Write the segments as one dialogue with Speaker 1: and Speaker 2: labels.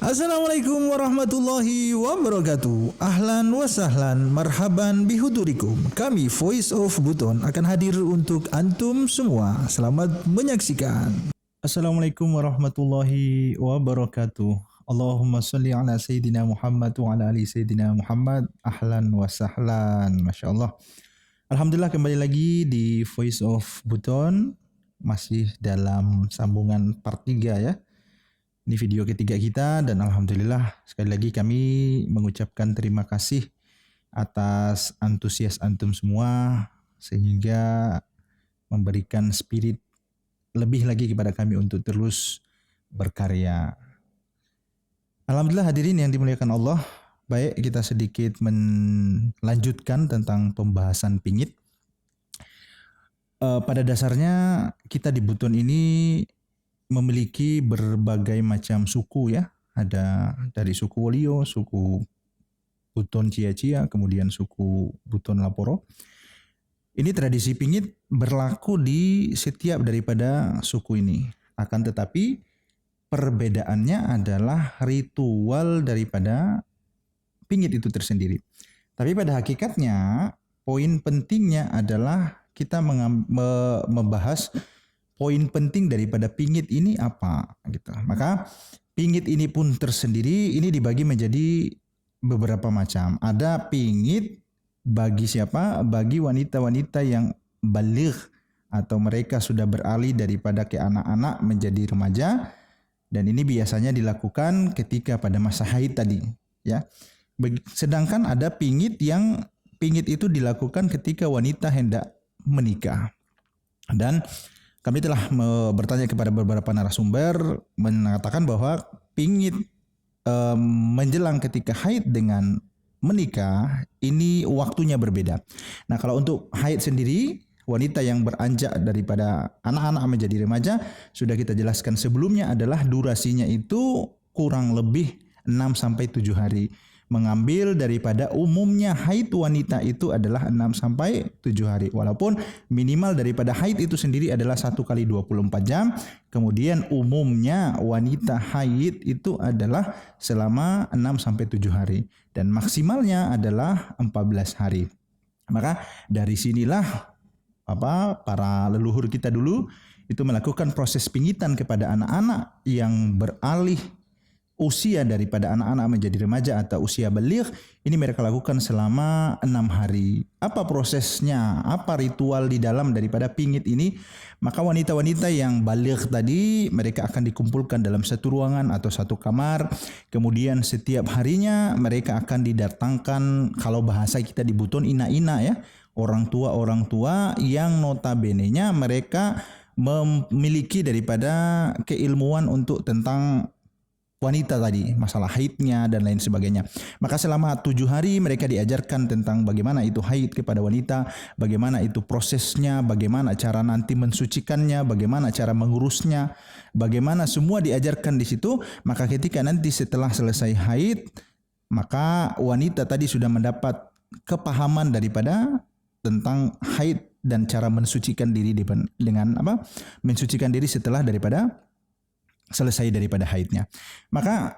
Speaker 1: Assalamualaikum warahmatullahi wabarakatuh. Ahlan wa sahlan, marhaban bihudurikum. Kami Voice of Buton akan hadir untuk antum semua. Selamat menyaksikan. Assalamualaikum warahmatullahi wabarakatuh. Allahumma salli ala Sayyidina Muhammad wa ala ali Sayyidina Muhammad. Ahlan wa sahlan. Masya Allah. Alhamdulillah kembali lagi di Voice of Buton. Masih dalam sambungan part 3 ya. Ini video ketiga kita dan alhamdulillah sekali lagi kami mengucapkan terima kasih atas antusias antum semua sehingga memberikan spirit lebih lagi kepada kami untuk terus berkarya. Alhamdulillah hadirin yang dimuliakan Allah, baik kita sedikit melanjutkan tentang pembahasan pingit. Pada dasarnya kita di Buton ini memiliki berbagai macam suku ya. Ada dari suku Wolio, suku Buton Cia-Cia, kemudian suku Buton Laporo. Ini tradisi pingit berlaku di setiap daripada suku ini. Akan tetapi perbedaannya adalah ritual daripada pingit itu tersendiri. Tapi pada hakikatnya poin pentingnya adalah kita membahas poin penting daripada pingit ini apa gitu. Maka pingit ini pun tersendiri ini dibagi menjadi beberapa macam. Ada pingit bagi siapa? Bagi wanita-wanita yang baligh atau mereka sudah beralih daripada ke anak-anak menjadi remaja, dan ini biasanya dilakukan ketika pada masa haid tadi ya. Sedangkan ada pingit itu dilakukan ketika wanita hendak menikah. Dan kami telah bertanya kepada beberapa narasumber mengatakan bahwa pingit menjelang ketika haid dengan menikah ini waktunya berbeda. Nah, kalau untuk haid sendiri wanita yang beranjak daripada anak-anak menjadi remaja sudah kita jelaskan sebelumnya adalah durasinya itu kurang lebih 6 sampai 7 hari. Mengambil daripada umumnya haid wanita itu adalah 6 sampai 7 hari. Walaupun minimal daripada haid itu sendiri adalah 1 kali 24 jam. Kemudian umumnya wanita haid itu adalah selama 6 sampai 7 hari. Dan maksimalnya adalah 14 hari. Maka dari sinilah para leluhur kita dulu itu melakukan proses pingitan kepada anak-anak yang beralih usia daripada anak-anak menjadi remaja atau usia baligh. Ini mereka lakukan selama 6 hari. Apa prosesnya? Apa ritual di dalam daripada pingit ini? Maka wanita-wanita yang baligh tadi mereka akan dikumpulkan dalam satu ruangan atau satu kamar. Kemudian setiap harinya mereka akan didatangkan, kalau bahasa kita di Buton, ina-ina ya. Orang tua yang notabene-nya mereka memiliki daripada keilmuan untuk tentang wanita tadi, masalah haidnya dan lain sebagainya. Maka selama 7 hari mereka diajarkan tentang bagaimana itu haid kepada wanita, bagaimana itu prosesnya, bagaimana cara nanti mensucikannya, bagaimana cara mengurusnya, bagaimana semua diajarkan di situ. Maka ketika nanti setelah selesai haid, maka wanita tadi sudah mendapat kepahaman daripada tentang haid dan cara mensucikan diri dengan mensucikan diri setelah daripada selesai daripada haidnya. Maka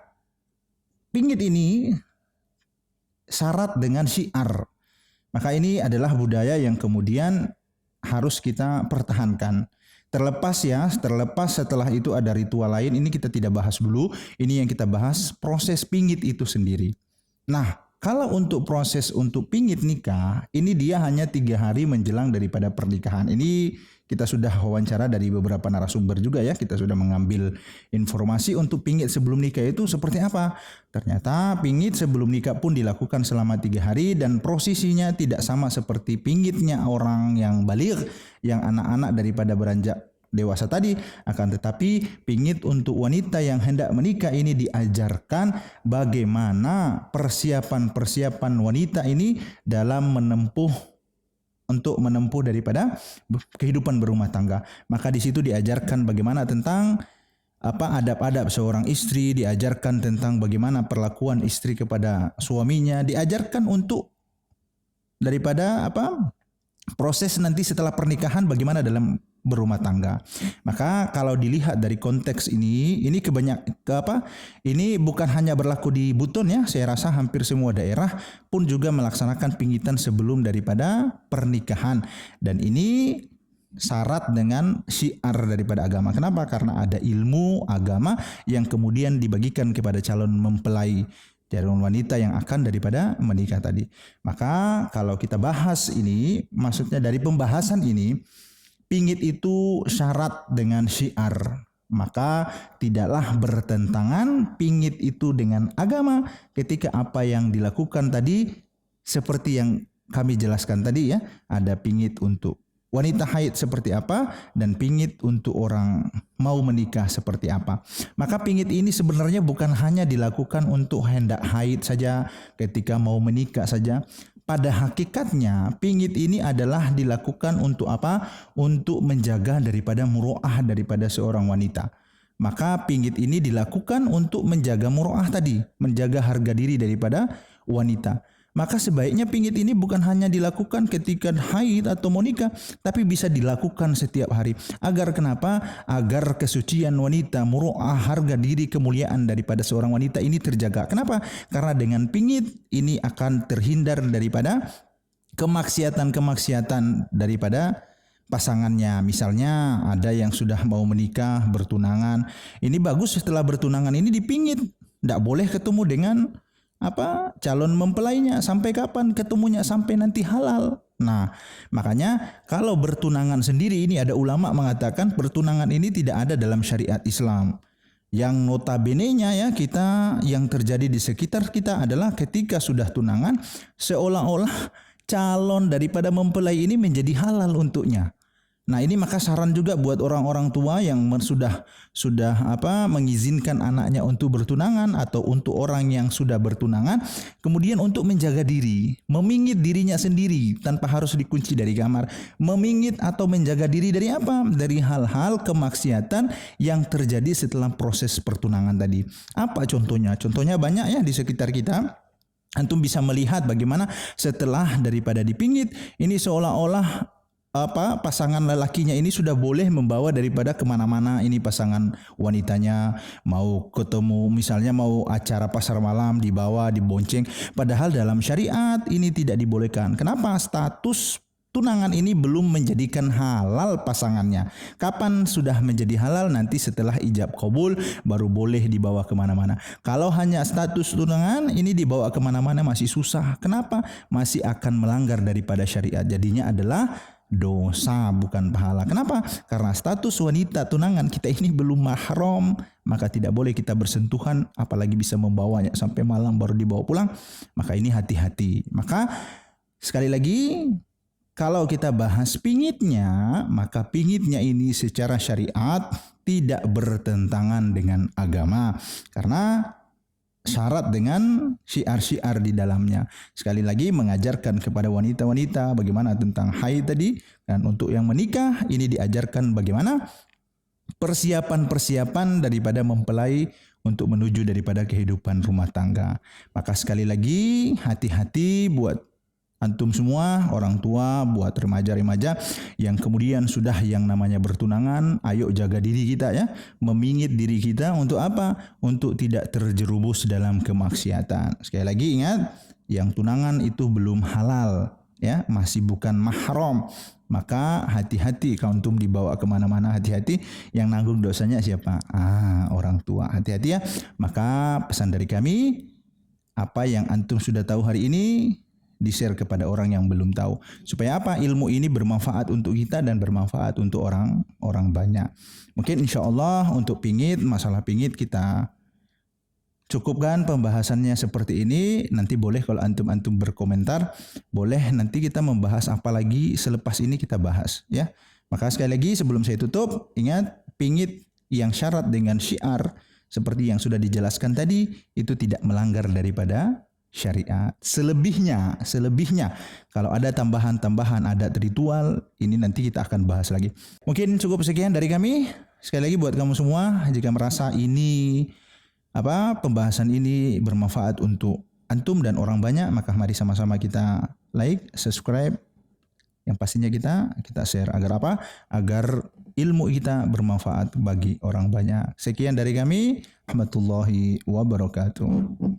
Speaker 1: pingit ini syarat dengan syiar. Maka ini adalah budaya yang kemudian harus kita pertahankan. Terlepas setelah itu ada ritual lain, ini kita tidak bahas dulu. Ini yang kita bahas proses pingit itu sendiri. Nah, kalau untuk proses untuk pingit nikah, ini dia hanya 3 hari menjelang daripada pernikahan. Ini kita sudah wawancara dari beberapa narasumber juga ya. Kita sudah mengambil informasi untuk pingit sebelum nikah itu seperti apa. Ternyata pingit sebelum nikah pun dilakukan selama 3 hari dan prosesinya tidak sama seperti pingitnya orang yang baligh, yang anak-anak daripada beranjak dewasa tadi. Akan tetapi pingit untuk wanita yang hendak menikah ini diajarkan bagaimana persiapan wanita ini dalam menempuh daripada kehidupan berumah tangga. Maka di situ diajarkan bagaimana tentang adab-adab seorang istri, diajarkan tentang bagaimana perlakuan istri kepada suaminya, diajarkan untuk daripada proses nanti setelah pernikahan bagaimana dalam berumah tangga. Maka kalau dilihat dari konteks ini ini bukan hanya berlaku di Buton ya, saya rasa hampir semua daerah pun juga melaksanakan pingitan sebelum daripada pernikahan. Dan ini syarat dengan syiar daripada agama. Kenapa? Karena ada ilmu agama yang kemudian dibagikan kepada calon mempelai, calon wanita yang akan daripada menikah tadi. Maka kalau kita bahas ini, maksudnya dari pembahasan ini, pingit itu syarat dengan syiar. Maka tidaklah bertentangan pingit itu dengan agama ketika apa yang dilakukan tadi seperti yang kami jelaskan tadi ya. Ada pingit untuk wanita haid seperti apa dan pingit untuk orang mau menikah seperti apa. Maka pingit ini sebenarnya bukan hanya dilakukan untuk hendak haid saja, ketika mau menikah saja. Pada hakikatnya pingit ini adalah dilakukan untuk apa? Untuk menjaga daripada muru'ah daripada seorang wanita. Maka pingit ini dilakukan untuk menjaga muru'ah tadi, menjaga harga diri daripada wanita. Maka sebaiknya pingit ini bukan hanya dilakukan ketika haid atau mau nikah, tapi bisa dilakukan setiap hari. Agar kenapa? Agar kesucian wanita, muru'ah, harga diri, kemuliaan daripada seorang wanita ini terjaga. Kenapa? Karena dengan pingit ini akan terhindar daripada kemaksiatan-kemaksiatan daripada pasangannya. Misalnya ada yang sudah mau menikah, bertunangan. Ini bagus setelah bertunangan ini dipingit. Tidak boleh ketemu dengan calon mempelainya. Sampai kapan ketemunya? Sampai nanti halal. Nah, makanya kalau bertunangan sendiri ini ada ulama mengatakan bertunangan ini tidak ada dalam syariat Islam. Yang notabene-nya ya kita yang terjadi di sekitar kita adalah ketika sudah tunangan seolah-olah calon daripada mempelai ini menjadi halal untuknya. Nah, ini maka saran juga buat orang-orang tua yang sudah mengizinkan anaknya untuk bertunangan atau untuk orang yang sudah bertunangan, kemudian untuk menjaga diri, memingit dirinya sendiri tanpa harus dikunci dari kamar, memingit atau menjaga diri dari apa? Dari hal-hal kemaksiatan yang terjadi setelah proses pertunangan tadi. Apa contohnya? Contohnya banyak ya di sekitar kita. Antum bisa melihat bagaimana setelah daripada dipingit, ini seolah-olah pasangan lelakinya ini sudah boleh membawa daripada kemana-mana. Ini pasangan wanitanya mau ketemu, misalnya mau acara pasar malam, dibawa, dibonceng. Padahal dalam syariat ini tidak dibolehkan. Kenapa? Status tunangan ini belum menjadikan halal pasangannya. Kapan sudah menjadi halal? Nanti setelah ijab qabul baru boleh dibawa kemana-mana. Kalau hanya status tunangan ini dibawa kemana-mana masih susah. Kenapa? Masih akan melanggar daripada syariat. Jadinya adalah dosa bukan pahala. Kenapa? Karena status wanita tunangan kita ini belum mahram, maka tidak boleh kita bersentuhan, apalagi bisa membawanya sampai malam baru dibawa pulang. Maka ini hati-hati. Maka sekali lagi, kalau kita bahas pingitnya, maka pingitnya ini secara syariat tidak bertentangan dengan agama. Karena syarat dengan syiar-syiar di dalamnya. Sekali lagi mengajarkan kepada wanita-wanita bagaimana tentang haid tadi. Dan untuk yang menikah ini diajarkan bagaimana persiapan-persiapan daripada mempelai untuk menuju daripada kehidupan rumah tangga. Maka sekali lagi hati-hati buat antum semua, orang tua, buat remaja-remaja yang kemudian sudah yang namanya bertunangan, ayo jaga diri kita ya, memingit diri kita untuk apa? Untuk tidak terjerumus dalam kemaksiatan. Sekali lagi ingat, yang tunangan itu belum halal ya, masih bukan mahram. Maka hati-hati kalau antum dibawa kemana-mana, hati-hati yang nanggung dosanya siapa? Orang tua. Hati-hati ya. Maka pesan dari kami, apa yang antum sudah tahu hari ini di-share kepada orang yang belum tahu. Supaya apa? Ilmu ini bermanfaat untuk kita dan bermanfaat untuk orang banyak. Mungkin insya Allah untuk pingit, masalah pingit kita cukupkan pembahasannya seperti ini. Nanti boleh kalau antum-antum berkomentar, boleh nanti kita membahas apa lagi selepas ini kita bahas ya. Maka sekali lagi sebelum saya tutup, ingat pingit yang syarat dengan syiar seperti yang sudah dijelaskan tadi itu tidak melanggar daripada syariat. Selebihnya kalau ada tambahan-tambahan adat ritual, ini nanti kita akan bahas lagi. Mungkin cukup sekian dari kami. Sekali lagi buat kamu semua, jika merasa ini pembahasan ini bermanfaat untuk antum dan orang banyak, maka mari sama-sama kita like, subscribe. Yang pastinya kita share agar apa? Agar ilmu kita bermanfaat bagi orang banyak. Sekian dari kami. Warahmatullahi wabarakatuh.